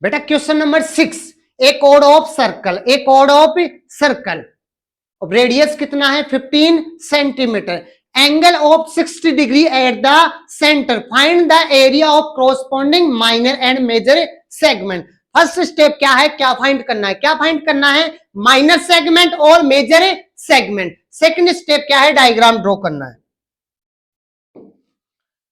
बेटा question number 6, A code of circle, A code of circle, radius कितना है 15 centimetre, angle of 60 degree at the centre, find the area of corresponding minor and major segment. First step क्या है, क्या find करना है, क्या find करना है, माइनर सेगमेंट और मेजर सेगमेंट। सेकंड स्टेप क्या है, डायग्राम ड्रॉ करना है,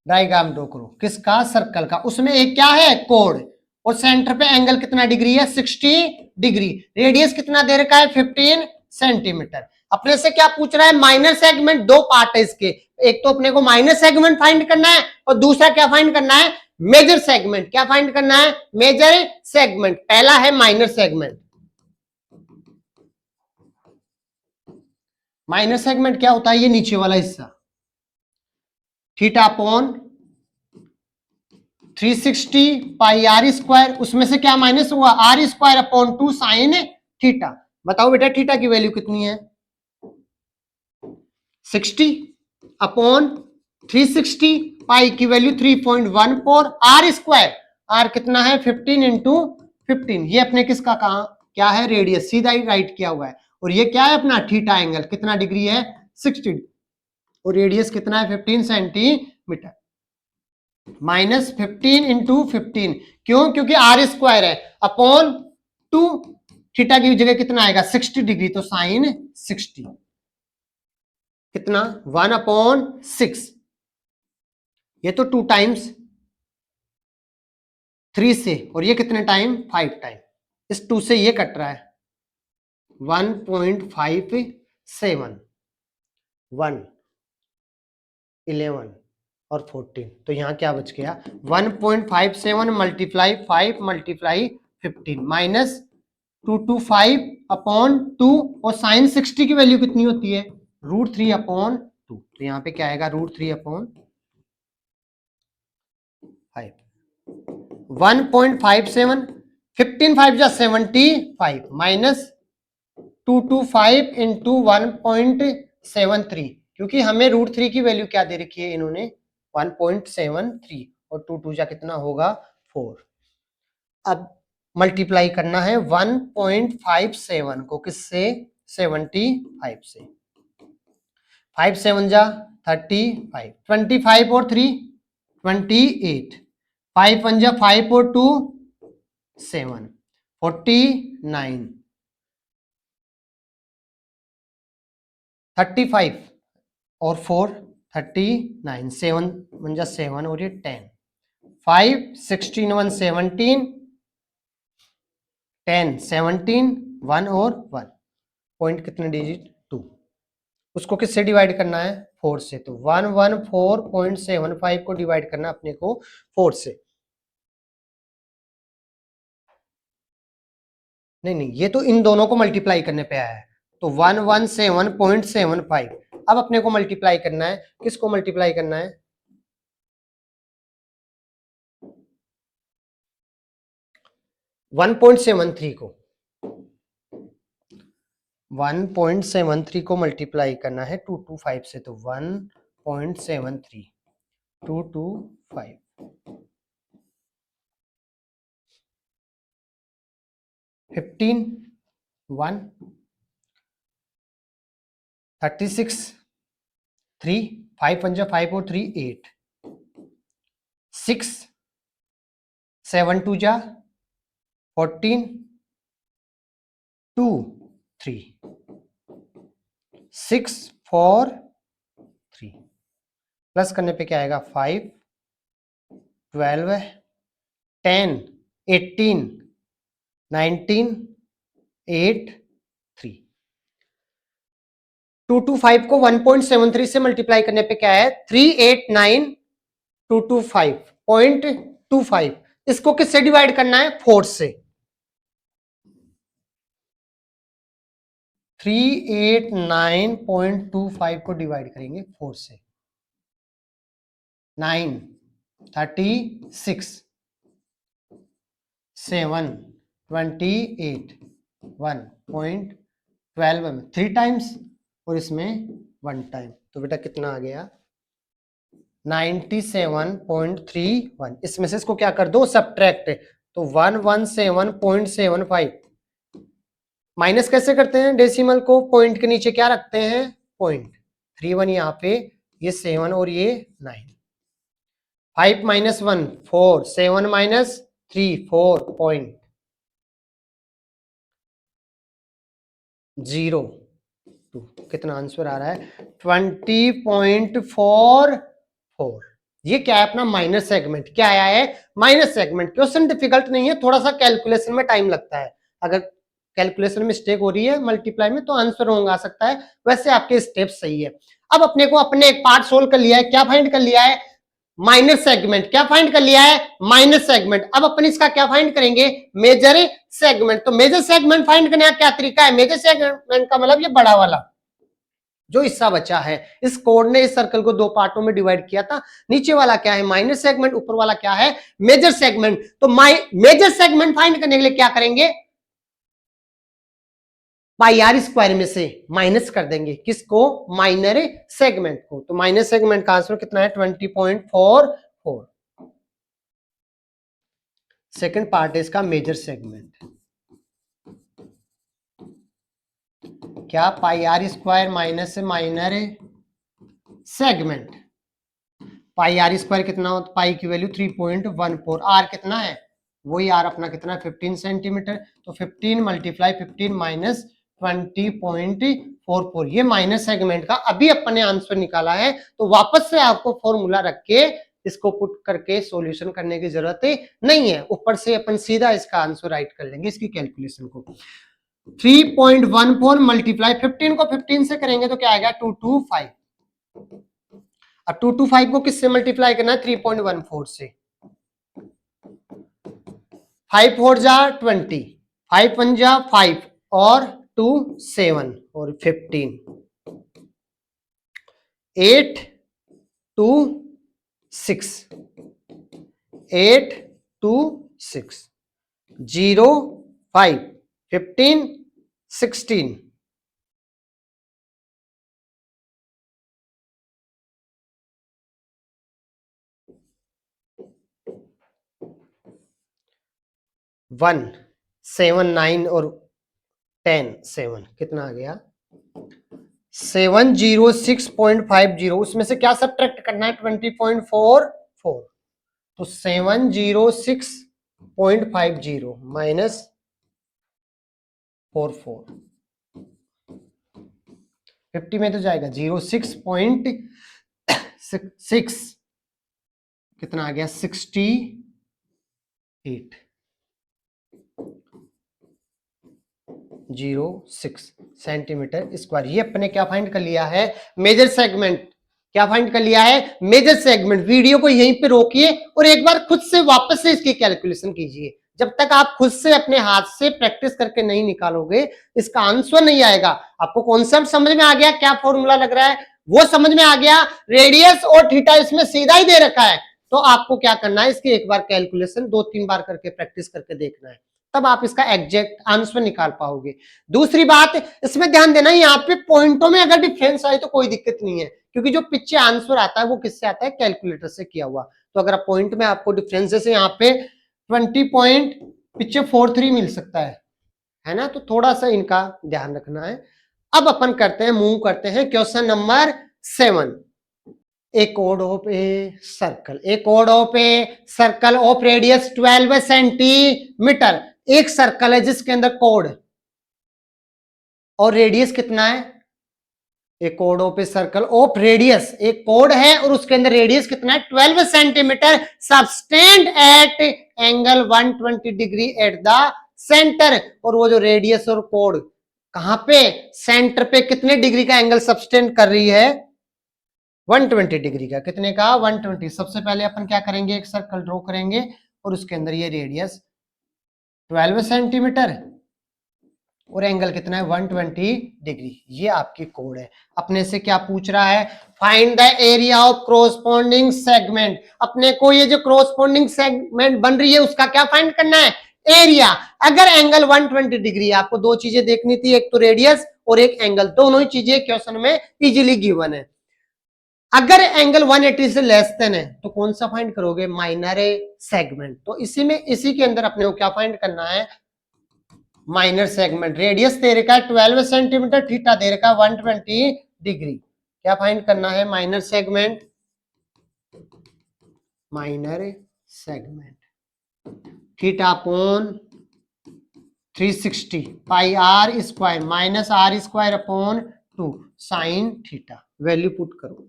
डायग्राम ड्रॉ करो किसका, सर्कल का, उसमें एक क्या है कोड, और सेंटर पे एंगल कितना डिग्री है 60 डिग्री, रेडियस कितना दे रखा है 15 सेंटीमीटर। अपने से क्या पूछ रहा है, माइनर सेगमेंट, दो पार्ट है इसके, एक तो अपने को माइनर सेगमेंट फाइंड करना है और दूसरा क्या फाइंड करना है, मेजर सेगमेंट। क्या फाइंड करना है, मेजर सेगमेंट। पहला है माइनर सेगमेंट। माइनर सेगमेंट क्या होता है, ये नीचे वाला हिस्सा, theta upon 360 pi r square, उसमें से क्या माइनस हुआ, r square upon 2 sine theta. बताओ बेटा थीटा की वैल्यू कितनी है, 60 अपॉन 360, पाई की वैल्यू 3.14, आर स्क्वायर, आर कितना है 15 इंटू 15, ये अपने किसका कहा क्या है, रेडियस, सीधा ही राइट किया हुआ है, और ये क्या है अपना थीटा एंगल, कितना डिग्री है 60, और रेडियस कितना है 15 सेंटीमीटर। माइनस 15 इंटू 15, क्यों, क्योंकि आर स्क्वायर है, अपॉन 2, थीटा की जगह कितना आएगा 60 डिग्री, तो साइन 60 कितना 1/6, ये तो 2 टाइम्स 3 से, और ये कितने टाइम 5 टाइम, इस 2 से ये कट रहा है 1.57, 1 11 और 14, तो यहां क्या बच गया 1.57 मल्टीप्लाई 5 मल्टीप्लाई 15 माइनस 225 अपॉन 2, और साइन 60 की वैल्यू कितनी होती है √3 अपॉन 2, तो यहां पे क्या आएगा √3 अपॉन 5, 1.57, 15 5 जा 75 माइनस 225 इंटू 1.73, क्योंकि हमें √3 की वैल्यू क्या दे रखी है इन्होंने 1.73, और 2 2 जा कितना होगा 4। अब मल्टीप्लाई करना है 1.57 को किससे, 75 से, 5 7 जा 35, 25 और 3 28, 5 1 जा 5 और 2 7, 49, 35 और 4 39, 7 1 जा 7 और ये 10, 5 16 1 17, 10 17 1 और 1, पॉइंट कितने डिजिट 2, उसको किससे डिवाइड करना है 4 से, तो 114.75 को डिवाइड करना अपने को 4 से, नहीं ये तो इन दोनों को मल्टीप्लाई करने पे आया है, तो 117.75, अब अपने को मल्टीप्लाई करना है, किसको मल्टीप्लाई करना है 1.73 को, 1.73 को मल्टीप्लाई करना है 225 से, तो 1.73 225 15 1 36 3 5 1 5 और 3 8 6 7 2 जा 14 2 3 6 4 3, प्लस करने पे क्या आएगा 5 12 10 18 19 8 3, 225 को 1.73 से मल्टीप्लाई करने पे क्या है 389,225.25, इसको किससे डिवाइड करना है 4 से, 389.25 को डिवाइड करेंगे 4 से, 9 36 7 28 1.12 में 3 टाइम्स और इसमें 1 टाइम, तो बेटा कितना आ गया 97.31, इसमें से इसको क्या कर दो सब्ट्रैक्ट, तो 117.75। माइनस कैसे करते हैं? डेसिमल को पॉइंट के नीचे क्या रखते हैं? पॉइंट। 31 यहाँ पे, ये 7 और ये 9। 5 माइनस 1 4, 7 माइनस 3 4.0। कितना आंसर आ रहा है? 20.44। ये क्या है? अपना माइनस सेगमेंट। क्या आया है? Minus segment. क्वेश्चन डिफिकल्ट नहीं है, थोड़ा सा कैलकुलेशन में टाइम लगता है। अगर कैलकुलेशन मिस्टेक हो रही है मल्टीप्लाई में तो आंसर रॉन्ग आ सकता है, वैसे आपके स्टेप सही है। अब अपने को अपने एक पार्ट सोल्व कर लिया है। क्या फाइंड कर लिया है? Minus segment. क्या फाइंड कर लिया है? Minus segment. अब अपन इसका क्या फाइंड करेंगे? Major segment. तो मेजर सेगमेंट फाइंड करने का क्या तरीका है? मेजर सेगमेंट का मतलब ये बड़ा वाला जो हिस्सा बचा है। इस कोड ने इस सर्कल को दो पार्टों में डिवाइड किया था। नीचे वाला क्या है? Minus segment. ऊपर वाला क्या है? Major segment. तो मेजर सेगमेंट फाइंड करने के लिए क्या करेंगे? पाई आर स्क्वायर में से माइनस कर देंगे। किसको? माइनर सेगमेंट को। तो माइनर सेगमेंट का आंसर कितना है? 20.44। सेकंड पार्ट है इसका मेजर सेगमेंट। क्या? Pi r square minus minor segment. Pi r square कितना होता? पाई की वैल्यू 3.14। आर कितना है? वही आर अपना कितना है? 15 सेंटीमीटर। तो 15 मल्टीप्लाई 15 माइनस 20.44। ये माइनस सेगमेंट का अभी अपने आंसर निकाला है। तो वापस से आपको फॉर्मूला रख के इसको पुट करके सॉल्यूशन करने की जरूरत नहीं है। ऊपर से अपन सीधा इसका आंसर राइट कर लेंगे, इसकी कैलकुलेशन को। 3.14 मल्टीप्लाई 15 को 15 से करेंगे तो क्या आएगा? 225। अब 225 को किससे मल्टीप्लाई करना है? 3.14 से। 5 4 जा 20, 5 1 जा 5 और 2 7 और 15, 8 2 6, 8 2 6, 0 5 15 16, 1 7 9 और 10 7। कितना आ गया? 706.50। उसमें से क्या सब्ट्रैक्ट करना है? 20.44। तो 706.50 माइनस 44। 50 में तो जाएगा 06.6। कितना आ गया? 68 06 सेंटीमीटर स्क्वायर। ये अपने क्या फाइंड कर लिया है? Major segment. क्या फाइंड कर लिया है? Major segment. वीडियो को यहीं पे रोकिए और एक बार खुद से वापस से इसकी कैलकुलेशन कीजिए। जब तक आप खुद से अपने हाथ से प्रैक्टिस करके नहीं निकालोगे इसका आंसर नहीं आएगा। आपको कॉन्सेप्ट समझ में आ गया? क्या फॉर्मूला लग रहा है वो समझ में आ गया? रेडियस और थीटा इसमें सीधा ही दे रखा है। तो आपको क्या करना है? इसकी एक बार कैलकुलेशन 2-3 बार करके प्रैक्टिस करके देखना है, तब आप इसका एग्जैक्ट आंसर निकाल पाओगे। दूसरी बात इसमें ध्यान देना, यहाँ पे पॉइंटों में अगर डिफरेंस आए तो कोई दिक्कत नहीं है, क्योंकि जो पीछे आंसर आता है वो किससे आता है? कैलकुलेटर से किया हुआ। तो अगर पॉइंट में आपको डिफरेंस जैसे यहाँ पे 20 पॉइंट पीछे 43 मिल सकता है ना, तो थोड़ा सा इनका ध्यान रखना है। अब अपन करते हैं, मूव करते हैं question number 7। A code of a circle. A code of a circle of radius 12 centimetre. एक सर्कल है जिसके अंदर कोड और रेडियस कितना है? एक code of a circle of radius, एक कोड है और उसके अंदर रेडियस कितना है? 12 centimetre. Subtended eight angle 120 degree at the centre. और वो जो रेडियस और कोड कहां पे? सेंटर पे कितने डिग्री का एंगल सबस्टेंड कर रही है? 120 डिग्री का। कितने का? 120। सबसे पहले अपन क्या करेंगे? एक सर्कल ड्रॉ करेंगे और उसके अंदर ये रेडियस 12 सेंटीमीटर और एंगल कितना है? 120 डिग्री। ये आपकी कोड है। अपने से क्या पूछ रहा है? Find the area of corresponding segment. अपने को ये जो क्रॉसपोंडिंग सेगमेंट बन रही है उसका क्या फाइंड करना है? एरिया। अगर एंगल 120 डिग्री है, आपको दो चीजें देखनी थी, एक तो रेडियस और एक एंगल। दोनों ही चीजें क्वेश्चन में इजीली गिवन है। अगर एंगल 180 से लेस देन है तो कौन सा फाइंड करोगे, माइनर सेगमेंट। तो इसी के अंदर अपने को क्या फाइंड करना है, माइनर सेगमेंट। रेडियस दे रखा है 12 सेंटीमीटर, थीटा दे रखा है 120 डिग्री। क्या फाइंड करना है, minor segment, minor segment theta upon 360 pi r square minus r square upon 2 sine theta. Value put करो,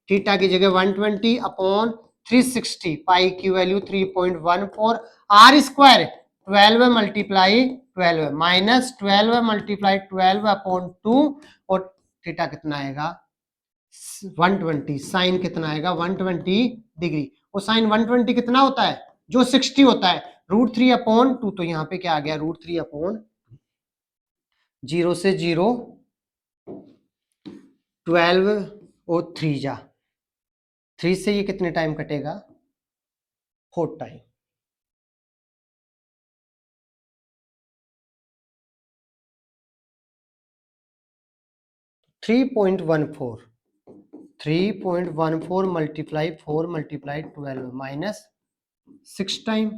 थीटा की जगह 120 अपॉन 360, पाई की value 3.14, r square 12 multiply 12 minus 12 multiply 12 upon 2, और थीटा कितना आएगा 120, साइन कितना आएगा 120 डिग्री। और साइन 120 कितना होता है, जो 60 होता है, √3 अपॉन 2। तो यहाँ पे क्या आ गया, √3 अपॉन 0 से 0 12 और 3 जा 3 से ये कितने टाइम कटेगा, 4 time. Three point one four multiply 4 multiply 12 minus 6 time,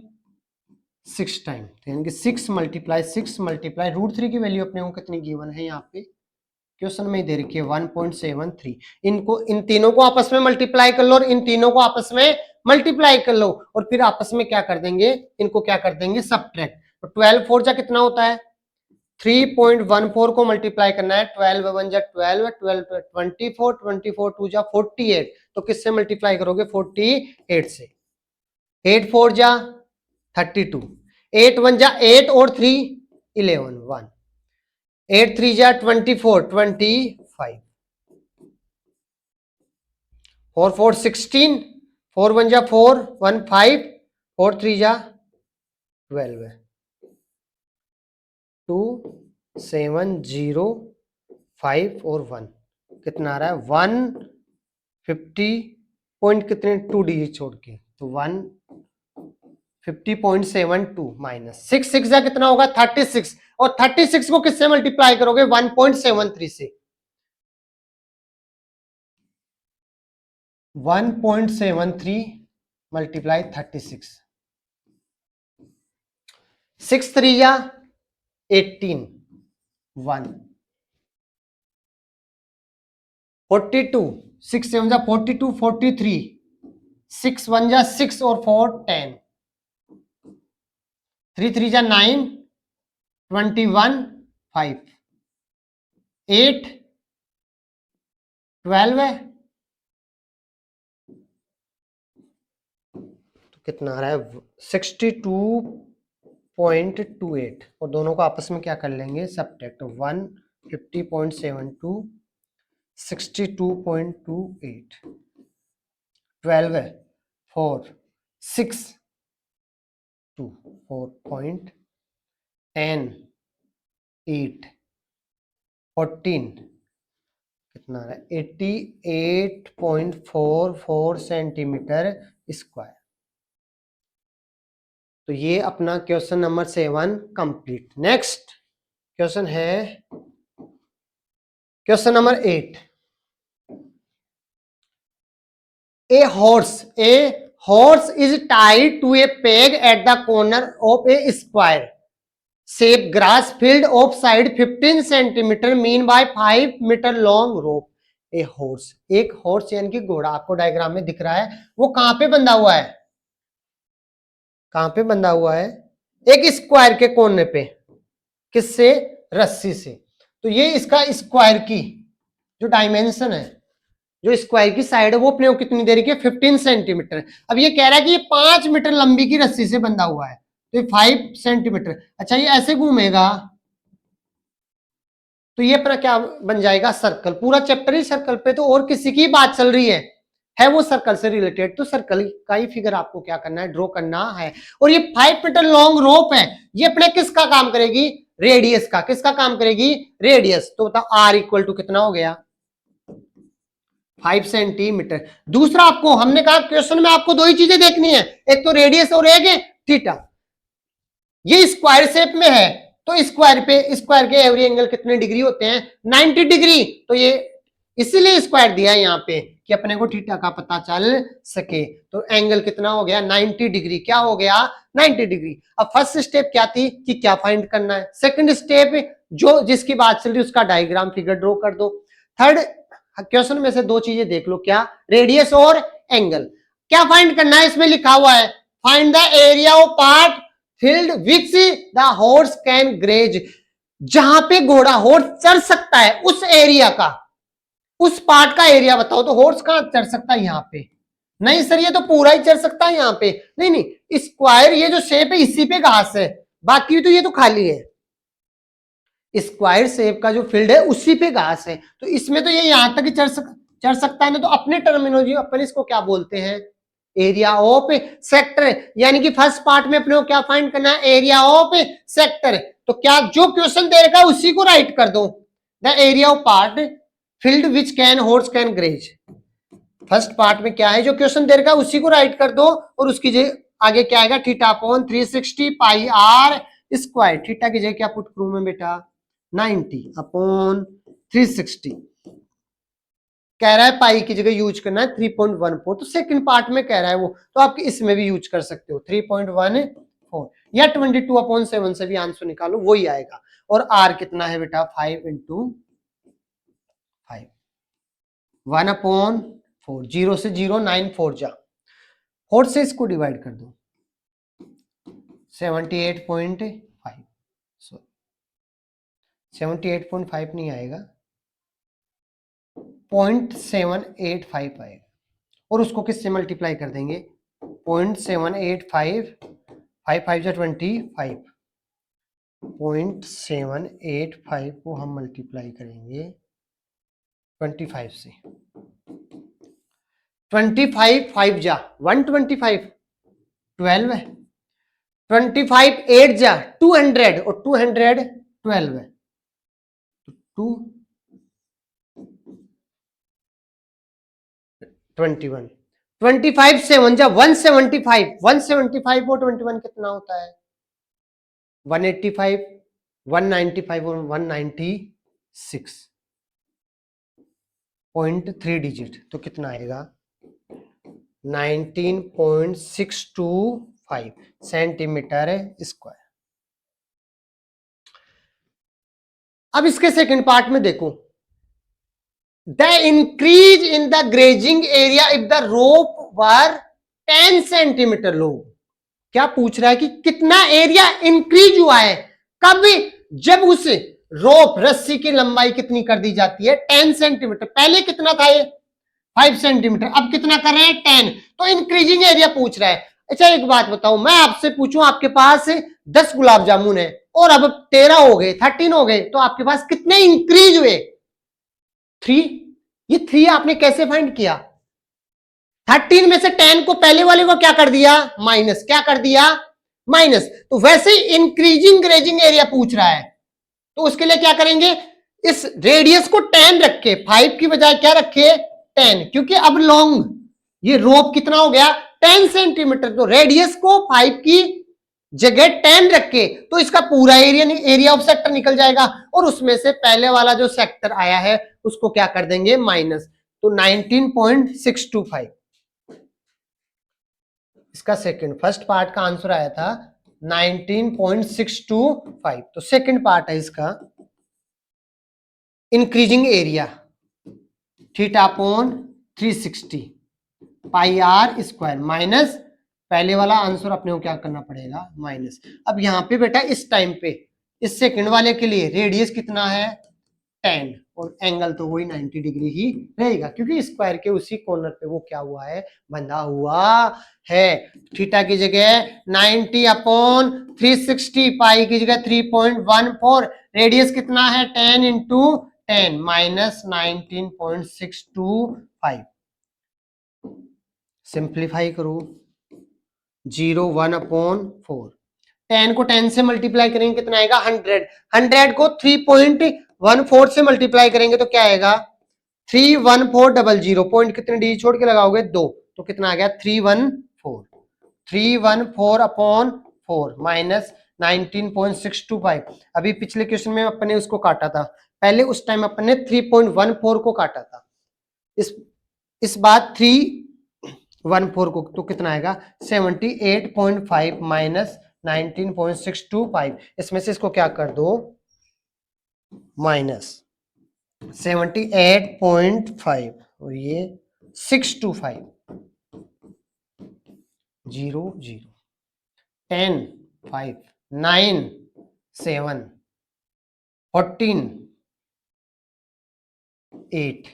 6 time, यानी कि 6 मल्टीप्लाई √3 की वैल्यू अपने को कितनी गिवन है यहाँ पे क्वेश्चन में दे रखी है 1.73। इनको इन तीनों को आपस में मल्टीप्लाई कर लो और इन तीनों को आपस में मल्टीप्लाई कर लो और फिर आपस में क्या कर देंगे, इनको क्या कर देंगे सबट्रैक्ट। तो 12 4 जा कितना होता है, 3.14 को मल्टीप्लाई करना है, 12 1 जा 12, 12 24, 24 2 जा 48। तो किससे मल्टीप्लाई करोगे, 48 से। 8 4 जा 32, 8 1 जा 8 और 3 11 1, 8 3 जा 24 25, 4 4 16, 4 1 जा 4 1 5, 4 3 जा 12, 2 7 0 5 और 1 कितना आ रहा है 150 पॉइंट कितने 2 डिजिट छोड़ के, तो 150.72 माइनस 6 6 जा कितना होगा 36, और 36 को किससे मल्टीप्लाई करोगे 1.73 से। 1.73 मल्टीप्लाई 36, 6 3 जा 18 1, 42 6 7 जा 42 43, 6 1 जा 6 और 4 10, 3 3 जा 9 21 5, 8 12 है, तो कितना आ रहा है 62.28, और दोनों को आपस में क्या कर लेंगे सबट्रैक्ट, 150.72 62.28, 12 4 6 2 4.10 8 14 कितना है 88.44 सेंटीमीटर स्क्वायर। तो ये अपना question number 7 complete. Next question है question number 8। A horse is tied to a peg at the corner of a square shape grass field of side 15 centimeter mean by 5 meter long rope। A horse, एक horse यानी कि घोड़ा आपको diagram में दिख रहा है, वो कहां पे बंधा हुआ है, कहां पे बंधा हुआ है, एक स्क्वायर के कोने पे, किससे, रस्सी से। तो ये इसका स्क्वायर की जो डायमेंशन है, जो स्क्वायर की साइड है वो अपने को कितनी दे रही है 15 सेंटीमीटर। अब ये कह रहा है कि ये 5 मीटर लंबी की रस्सी से बंधा हुआ है, तो ये 5 सेंटीमीटर। अच्छा ये ऐसे घूमेगा तो ये अपना क्या बन जाएगा सर्कल। पूरा चैप्टर ही सर्कल पे, तो और किसी की बात चल रही है वो सर्कल से रिलेटेड, तो सर्कल का ही फिगर आपको क्या करना है, ड्रॉ करना है। और ये 5 मीटर लॉन्ग रोप है, ये अपने किसका काम करेगी, रेडियस का। किसका काम करेगी, रेडियस। तो बताओ आर इक्वल टू कितना हो गया 5 सेंटीमीटर। दूसरा आपको हमने कहा क्वेश्चन में आपको दो ही चीजें देखनी है, एक तो रेडियस और एक थीटा। ये स्क्वायर शेप में है तो स्क्वायर के एवरी एंगल कितने डिग्री होते हैं 90 डिग्री। तो ये इसीलिए स्क्वायर दिया है यहाँ पे कि अपने को थीटा का पता चल सके। तो एंगल कितना हो गया 90 डिग्री, क्या हो गया 90 डिग्री। अब फर्स्ट स्टेप क्या थी कि क्या फाइंड करना है, सेकंड स्टेप जो जिसकी बात चल रही उसका डायग्राम फिगर ड्रॉ कर दो। थर्ड क्वेश्चन में से दो चीजें देख लो, क्या रेडियस और एंगल। क्या फाइंड करना है, इसमें लिखा हुआ है find the area of part field which the horse can graze, जहां पे घोड़ा हॉर्स चढ़ सकता है उस एरिया का, उस पार्ट का एरिया बताओ। तो हॉर्स कहां चढ़ सकता है यहाँ पे, नहीं सर ये तो पूरा ही चढ़ सकता है यहाँ पे, नहीं नहीं स्क्वायर ये जो शेप है इसी पे घास है, बाकी तो ये तो खाली है। स्क्वायर शेप का जो फील्ड है उसी पे घास है, तो इसमें तो ये यहां तक ही चढ़ सकता है ना। तो अपने टर्मिनोलॉजी अपन इसको क्या बोलते हैं, एरिया ऑफ सेक्टर। यानी कि फर्स्ट पार्ट में अपने को क्या फाइंड करना है, एरिया ऑफ सेक्टर। तो क्या जो क्वेश्चन दे रखा है उसी को राइट कर दो, the area of part field which can horse can graze. First part में क्या है जो क्वेश्चन दे रखा है उसी को राइट कर दो, और उसकी आगे क्या आएगा theta upon 360 pi r square. Theta की जगह क्या पुट करूं मैं बेटा 90 अपॉन 360, कह रहा है पाई की जगह यूज करना है 3.14, तो सेकंड पार्ट में कह रहा है वो, तो आप इसमें भी यूज कर सकते हो 3.14 या 22/7 से भी आंसर निकालो वही आएगा। और आर कितना है बेटा 5 × 5, 1/4, 0 से 0 9 4 जा, 4 से इसको डिवाइड कर दो 78.5, 78.5 नहीं आएगा 0.785 आएगा, और उसको किससे मल्टीप्लाई कर देंगे 0.785, 5 5 जा 25, 0.785 को हम मल्टीप्लाई करेंगे 25 से, 25 5 जा 125, 12 है, 25 8 जा 200 और 200 12 है, 21, 25 7 जा 175, 175 और 21 कितना होता है 185, 195 और 196.3 डिजिट, तो कितना आएगा 19.625 सेंटीमीटर स्क्वायर। अब इसके सेकंड पार्ट में देखो, the increase in the grazing area if the rope were 10 centimetre लो। क्या पूछ रहा है कि कितना एरिया इंक्रीज हुआ है, कब, जब उस रोप रस्सी की लंबाई कितनी कर दी जाती है 10 सेंटीमीटर। पहले कितना था ये 5 सेंटीमीटर, अब कितना कर रहे हैं 10, तो इंक्रीजिंग एरिया पूछ रहा है। अच्छा एक बात बताओ, मैं आपसे पूछूं आपके पास 10 गुलाब जामुन है और अब 13 हो गए 13 हो गए, तो आपके पास कितने इंक्रीज हुए 3। ये 3 आपने कैसे फाइंड किया, 13 में से 10 को पहले वाले को क्या कर दिया माइनस, क्या कर दिया माइनस। तो वैसे इंक्रीजिंग ग्रेजिंग एरिया पूछ रहा है, तो उसके लिए क्या करेंगे, इस रेडियस को 10 रखे, 5 की बजाय क्या रखे 10, क्योंकि अब लॉन्ग ये रोप कितना हो गया 10 सेंटीमीटर, तो रेडियस को 5 की जगह 10 रखे तो इसका पूरा एरिया ऑफ सेक्टर निकल जाएगा, और उसमें से पहले वाला जो सेक्टर आया है उसको क्या कर देंगे माइनस, तो 19.625 इसका सेकंड। फर्स्ट पार्ट का आंसर आया था 19.625, तो सेकंड पार्ट है इसका increasing area theta upon 360 pi r square minus पहले वाला आंसर अपने को क्या करना पड़ेगा माइनस। अब यहाँ पे बेटा इस टाइम पे इस सेकंड वाले के लिए रेडियस कितना है 10 और एंगल तो वही 90 डिग्री ही रहेगा, क्योंकि स्क्वायर के उसी कॉर्नर पे वो क्या हुआ है बंधा हुआ है। थीटा की जगह 90 अपॉन 360 पाई की जगह 3.14, रेडियस कितना है 10 इंटू 10 माइनस 19.625, सिंप्लीफाई करो 0 1/4, 10 को 10 से मल्टीप्लाई करेंगे कितना आएगा 100, 100 को 3.14 से मल्टीप्लाई करेंगे तो क्या आएगा 31400, पॉइंट कितने डी छोड़ के लगाओगे 2, तो कितना आ गया 314/4 माइनस 19.625। अभी पिछले क्वेश्चन में अपन ने उसको काटा था, पहले उस टाइम अपन ने 3.14 को काटा था, इस बात 314 को तो कितना आएगा 78.5 माइनस 19.625, इसमें से इसको क्या कर दो माइनस 78.5 और ये 625 0 0 10 5 9 7 14 8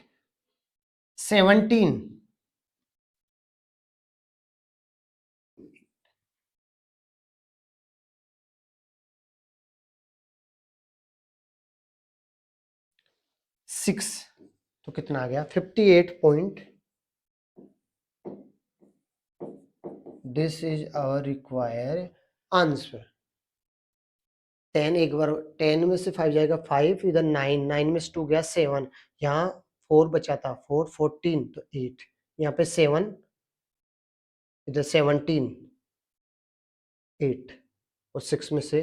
17 6 तो कितना आ गया 58. This is our require answer. 10 एक बार 10 में से 5 जाएगा 5, इधर 9 में से 2 गया 7, यहाँ 4 बचा था 4 14 तो 8, यहाँ पे 7 इधर 17 8 और 6 में से,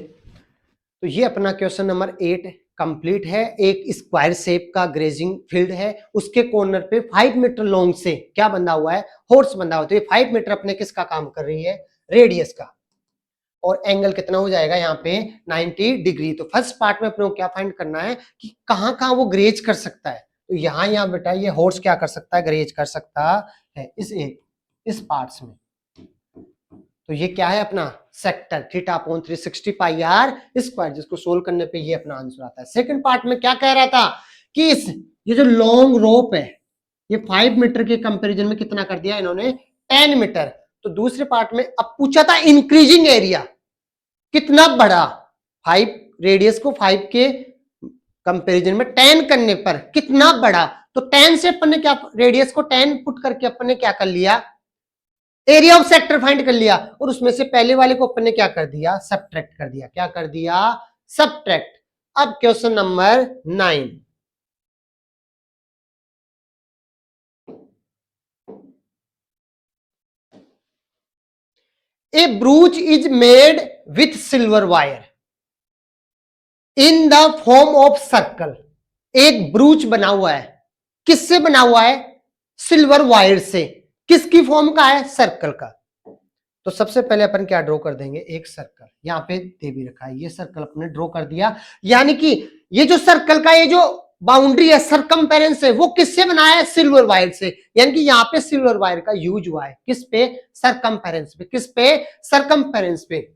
तो ये अपना क्वेश्चन नंबर 8 कंप्लीट है. एक स्क्वायर शेप का ग्रेजिंग फील्ड है, उसके कॉर्नर पे 5 मीटर लॉन्ग से क्या बंधा हुआ है हॉर्स बंधा हुआ है. तो ये 5 मीटर अपने किसका काम कर रही है रेडियस का, और एंगल कितना हो जाएगा यहाँ पे 90 डिग्री. तो फर्स्ट पार्ट में अपने को क्या फाइंड करना है कि कहाँ कहाँ वो ग्रेज कर सकता है. तो यहाँ बेटा ये हॉर्स क्या कर सकता है ग्रेज कर सकता है इस पार्ट्स में. तो ये क्या है अपना sector theta upon 360 pi r square, जिसको सोल्व करने पे ये अपना आंसर आता है. सेकंड पार्ट में क्या कह रहा था कि ये जो लॉन्ग रोप है ये 5 मीटर के कंपैरिजन में कितना कर दिया इन्होंने 10 मीटर. तो दूसरे पार्ट में अब पूछा था इंक्रीजिंग एरिया कितना बड़ा, 5 रेडियस को 5 के कंपैरिजन में 10 करने पर कितना बड़ा. तो 10 से अपन ने क्या रेडियस को 10 पुट करके अपन ने क्या कर लिया एरिया ऑफ सेक्टर फाइंड कर लिया, और उसमें से पहले वाले को अपन ने क्या कर दिया सब्ट्रैक्ट कर दिया. क्या कर दिया सब्ट्रैक्ट. अब question number 9. A ब्रूच is made with silver wire in the form of circle. एक ब्रूच बना हुआ है, किससे बना हुआ है सिल्वर वायर से. किसकी फॉर्म का है सर्कल का. तो सबसे पहले अपन क्या ड्रॉ कर देंगे एक सर्कल, यहाँ पे दे भी रखा है ये सर्कल अपने ड्रॉ कर दिया. यानी कि ये जो सर्कल का ये जो बाउंड्री है सरकमफेरेंस है वो किससे बनाया है सिल्वर वायर से. यानी कि यहाँ पे सिल्वर वायर का यूज हुआ है किस पे सरकमफेरेंस पे. किस पे सरकमफेरेंस पे.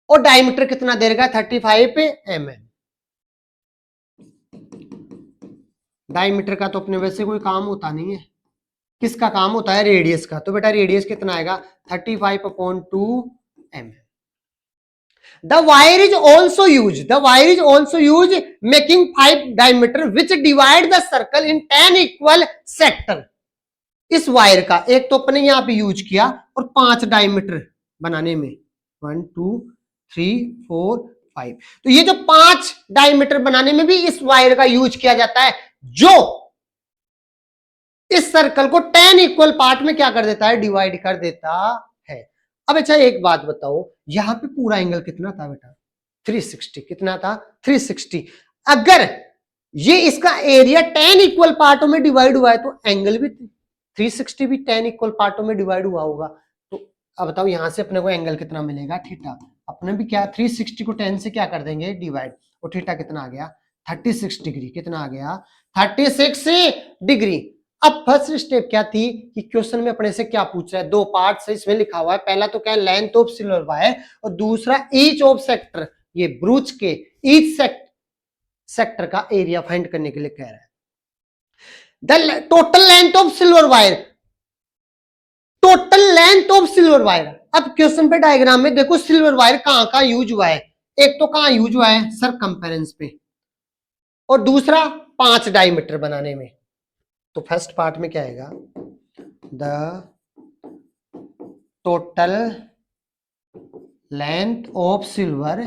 और डायमीटर कितना देगा 35 mm. डायमीटर का तो अपने वैसे कोई काम होता नहीं है, किसका काम होता है रेडियस का. तो बेटा रेडियस कितना आएगा 35/2 mm. The wire is also used making 5 diameter which divide the circle in 10 equal sector. इस वायर का एक तो अपने यहां पे यूज किया और 5 डायमीटर बनाने में 1 2 3 4 5. तो ये जो 5 डायमीटर बनाने में भी इस वायर का यूज किया जाता है जो इस सर्कल को 10 इक्वल पार्ट में क्या कर देता है डिवाइड कर देता है. अब अच्छा एक बात बताओ यहां पे पूरा एंगल कितना था बेटा 360. कितना था 360. अगर ये इसका एरिया 10 इक्वल पार्टों में डिवाइड हुआ है तो एंगल भी 360 भी 10 इक्वल पार्टों में डिवाइड हुआ होगा. तो अब बताओ यहां से अपने को एंगल कितना मिलेगा थीटा. अपने भी क्या 360 को 10 से क्या कर देंगे डिवाइड, और थीटा कितना आ गया 36 डिग्री. कितना आ गया 36 डिग्री. अब फर्स्ट स्टेप क्या थी कि क्वेश्चन में अपने से क्या पूछ रहा है दो पार्ट से इसमें लिखा हुआ है. पहला तो क्या है लेंथ ऑफ सिल्वर वायर और दूसरा ईच ऑफ सेक्टर ये ब्रूच के ईच सेक्टर का एरिया फाइंड करने के लिए कह रहा है. The total length of silver wire, total length of silver wire. अब क्वेश्चन पे डायग्राम में देखो सिल्वर वायर कहां कहां यूज हुआ है. एक तो कहां यूज हुआ है सरकमफेरेंस पे और दूसरा 5 डायमीटर बनाने में. तो फर्स्ट पार्ट में क्या आएगा the total length of silver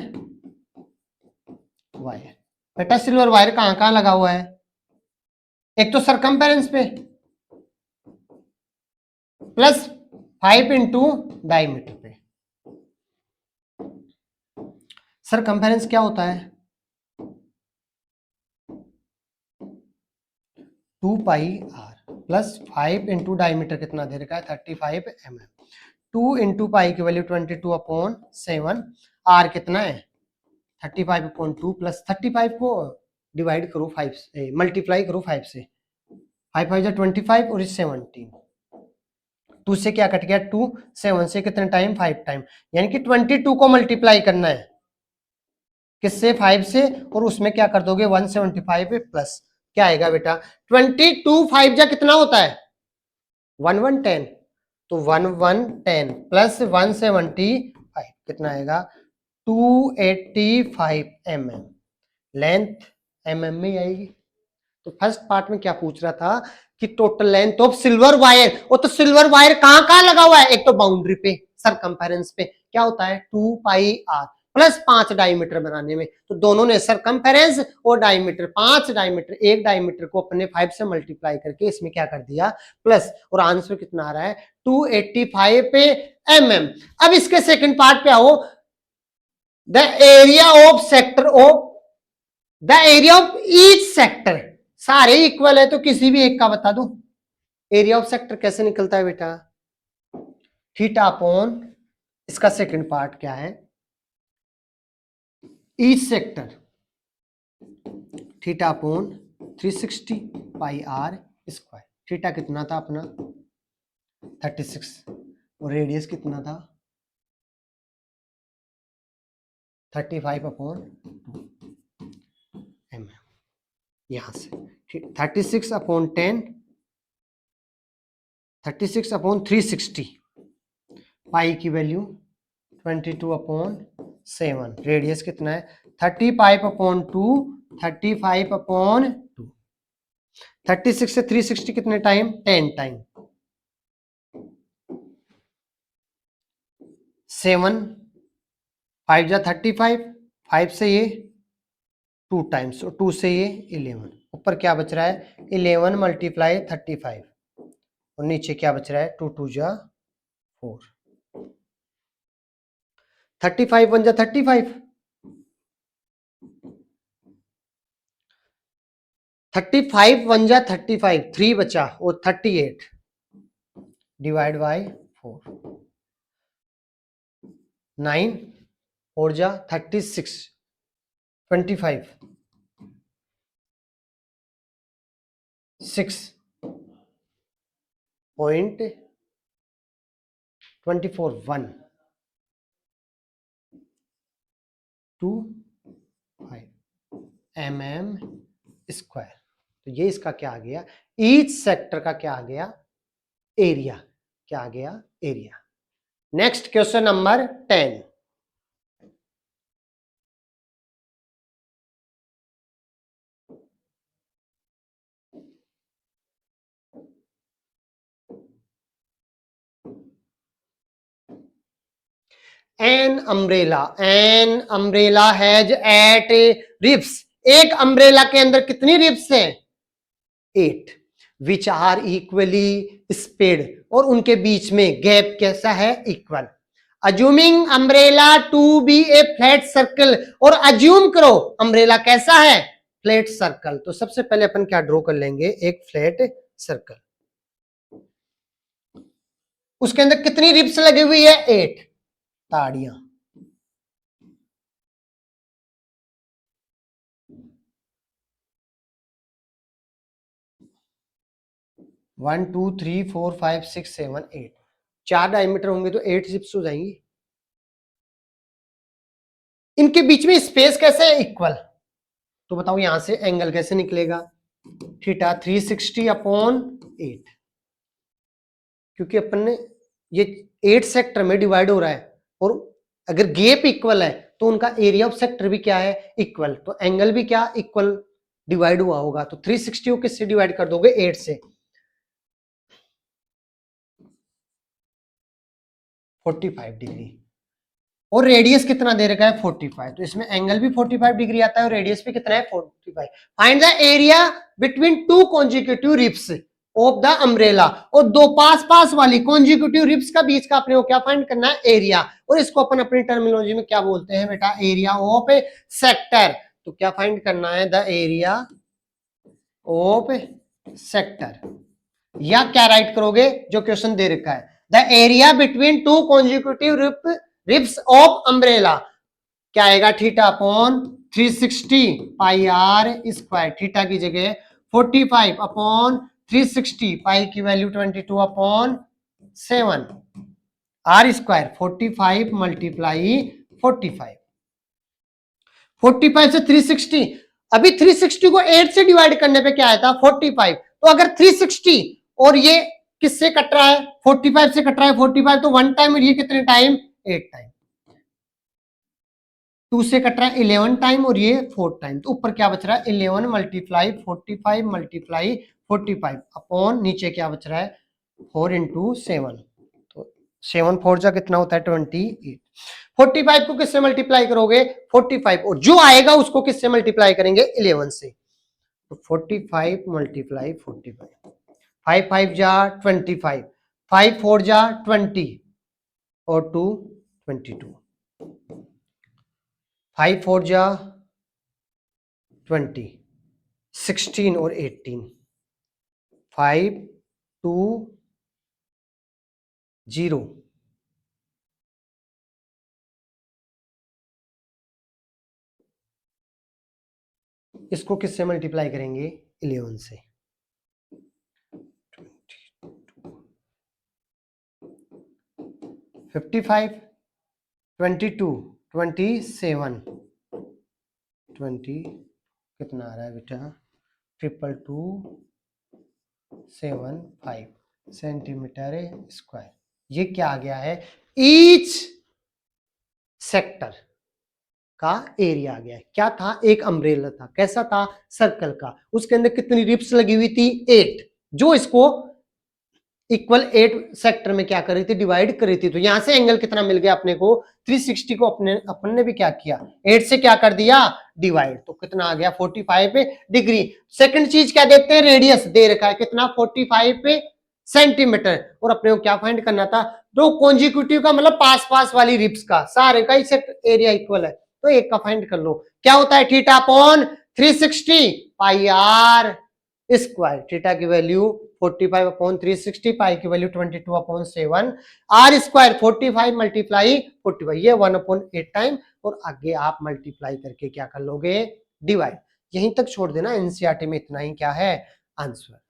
wire. बेटा सिल्वर वायर कहां कहां लगा हुआ है, एक तो सरकमफेरेंस पे प्लस 5 इंटू डायमीटर पे. सरकमफेरेंस क्या होता है 2 पाई आर प्लस 5 इंटू डायमीटर कितना दे रखा है 35 mm, 2 इंटू पाई की वैल्यू 22/7, आर कितना है 35/2 प्लस 35 को डिवाइड करो 5 से, मल्टीप्लाई करो 5 से, 5 5 जा 25 और 17, 2 से क्या कट गया 2, 7 से कितने टाइम 5 टाइम, यानी कि 22 को मल्टीप्लाई करना है किससे 5 से, और उसमें क्या कर दोगे 175 प्लस क्या आएगा बेटा 22 5 जा कितना होता है 1110, तो 1110 प्लस 175 कितना आएगा 285 mm, लेंथ mm में आएगी। तो फर्स्ट पार्ट में क्या पूछ रहा था कि total length of silver wire, वो तो सिल्वर वायर कहां कहां लगा हुआ है, एक तो बाउंड्री पे सरकमफेरेंस पे क्या होता है 2 पाई आर प्लस 5 डायमीटर बनाने में, तो दोनों ने सरकमफेरेंस और डायमीटर 5 डायमीटर, एक डायमीटर को अपने 5 से मल्टीप्लाई करके इसमें क्या कर दिया प्लस, और आंसर कितना आ रहा है 285 पे mm। अब इसके सेकंड पार्ट पे आओ, the area of sector of the area of each sector, सारे इक्वल है तो किसी भी एक का बता दो, एरिया ऑफ सेक्टर कैसे निकलता है बेटा थीटा अपॉन, इसका सेकंड पार्ट क्या है each sector theta upon 360 pi r square, theta कितना था अपना 36 और रेडियस कितना था 35/2 mm, यहां से 36/10, 36/360, पाई की वैल्यू 22/7, रेडियस कितना है 35/2, 35/2, 36 से 360 कितने टाइम 10 टाइम, 7 5 जा 35, 5 से ये 2 टाइम्स और 2 से ये 11, ऊपर क्या बच रहा है 11 मल्टीप्लाई 35 और नीचे क्या बच रहा है 2 2 जा 4, 35 1 जा 35, 35 1 जा 35, 3 बचा और 38 डिवाइड बाय 4, 9 और जा 36, 25 6.24 1 2 5 mm स्क्वायर, तो ये इसका क्या आ गया ईच सेक्टर का क्या आ गया एरिया, क्या आ गया area. Next question number 10, an umbrella has 8 ribs, एक अम्ब्रेला के अंदर कितनी रिब्स हैं 8, विच आर इक्वली स्पेड, और उनके बीच में गैप कैसा है equal, assuming umbrella to be a flat circle, और अज्यूम करो अम्ब्रेला कैसा है फ्लैट सर्कल, तो सबसे पहले अपन क्या ड्रॉ कर लेंगे एक फ्लैट सर्कल, उसके अंदर कितनी रिब्स लगी हुई है 8 ताड़ियां, one two three four 5 6 7 8, 4 diameter होंगे तो 8 जिप्स हो जाएंगी, इनके बीच में स्पेस कैसे है इक्वल, तो बताओ यहां से एंगल कैसे निकलेगा थीटा 360/8, क्योंकि अपन ने ये 8 सेक्टर में डिवाइड हो रहा है और अगर गैप इक्वल है तो उनका एरिया ऑफ सेक्टर भी क्या है इक्वल, तो एंगल भी क्या इक्वल डिवाइड हुआ होगा, तो 360 को किससे डिवाइड कर दोगे 8 से, 45 डिग्री, और रेडियस कितना दे रखा है 45, तो इसमें एंगल भी 45 डिग्री आता है और रेडियस भी कितना है 45। Find the area between two consecutive ribs of the umbrella, और दो पास पास वाली कॉन्जिक्यूटिव रिब्स का बीच का अपने को क्या फाइंड करना है एरिया, और इसको अपन अपनी टर्मिनोलॉजी में क्या बोलते हैं बेटा एरिया ऑफ सेक्टर, तो क्या फाइंड करना है द एरिया ऑफ सेक्टर, या क्या राइट करोगे जो क्वेश्चन दे रखा है, the area between two consecutive ribs of umbrella, क्या आएगा theta upon 360 pi r square, theta की जगह 45 अपॉन 360, पाई की value 22 upon 7, r square 45 multiply 45, 45 से 360, अभी 360 को 8 से डिवाइड करने पे क्या आया था 45, तो अगर 360 और ये किससे कट रहा है 45 से कट रहा है 45, तो 1 टाइम और ये कितने टाइम 8 टाइम, 2 से कट रहा है 11 टाइम और ये 4 टाइम, तो ऊपर क्या बच रहा है 11 मल्टीप्लाई 45 मल्टीप्लाई 45 अपॉन नीचे क्या बच रहा है 4 इंटू 7, तो 7 4 जा कितना होता है 28, 45 को किससे मल्टीप्लाई करोगे 45, और जो आएगा उसको किससे मल्टीप्लाई करेंगे 11 से, तो 45 मल्टीप्लाई 45, 5 5 जा 25, 5 4 जा 20 और 2 22, 5 4 जा 20, 16 और 18, 5 2 0, इसको किससे मल्टीप्लाई करेंगे 11 से, 55 22 27 20 कितना आ रहा है बेटा 22275 सेंटीमीटर स्क्वायर, ये क्या आ गया है ईच सेक्टर का एरिया आ गया है, क्या था एक अम्ब्रेला था, कैसा था सर्कल का, उसके अंदर कितनी रिप्स लगी हुई थी 8, जो इसको इक्वल 8 सेक्टर में क्या कर रही थी डिवाइड कर रही थी, तो यहां से एंगल कितना मिल गया अपने को 360 को अपन ने भी क्या किया 8 से क्या कर दिया डिवाइड, तो कितना आ गया 45 डिग्री। सेकंड चीज क्या देखते हैं रेडियस दे रखा है कितना 45 सेंटीमीटर, और अपने को क्या फाइंड करना था दो कॉन्जिक्यूटिव का मतलब पास पास वाली रिप्स का सारे का एरिया इक्वल है, तो एक का फाइंड कर लो क्या होता है theta upon 360 pi r square, theta की वैल्यू 45 अपॉन 360, पाई की value 22 upon 7, r square 45 multiply 45, ये 1 अपॉन 8 टाइम, और आगे आप मल्टीप्लाई करके क्या कर लोगे डिवाइड, यहीं तक छोड़ देना, एनसीईआरटी में इतना ही क्या है आंसर।